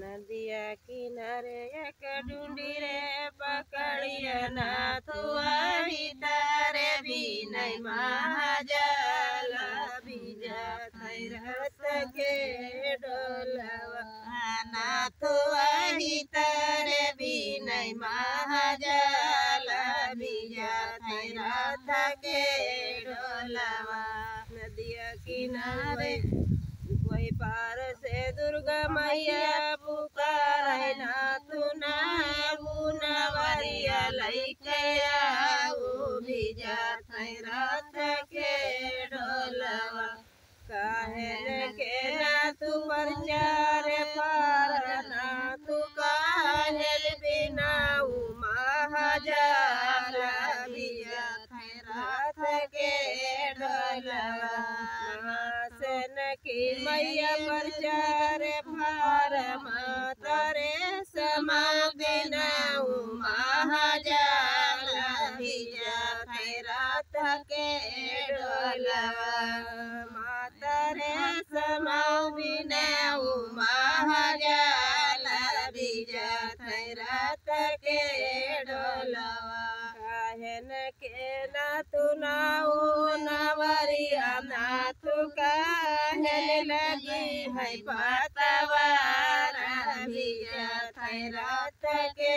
नदिया किनारे एक डूंडी रे पकड़िया नाथुआई तारे बिनय महाजल बीजा रस के डोलवा नाथुआई तारे बिनय महाजल बीजा रस के डोलवा नदिया किनारे वही पार से दुर्गा मैया पुकारे नाथु नावरिया लैके आओ बीजा रथ के डोलवा काहे के नाथु प्रचार पार नाथु काहे बिनाऊ महाजाल बीजा रथ के डोलवा की मैया प्रचार भार मातरे समागनाऊ महाजाल बीजा रथ के डोलवा मातरे समागनाऊ महाजाल बीजा रथ के डोलवा काहेन के नाथु नाऊ नवरिया नाथु काहे लगी है पतवार बीजा रथ के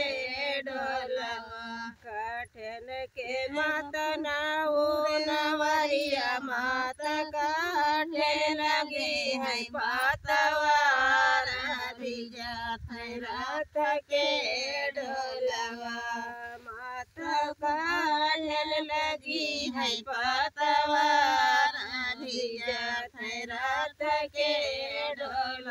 डोलवा काठन के माता नाऊ नवरिया माता काठे लगी है पतवार बीजा रथ के डोलवा माता काठे लगी है पतवार बीजा रथ के डोलवा।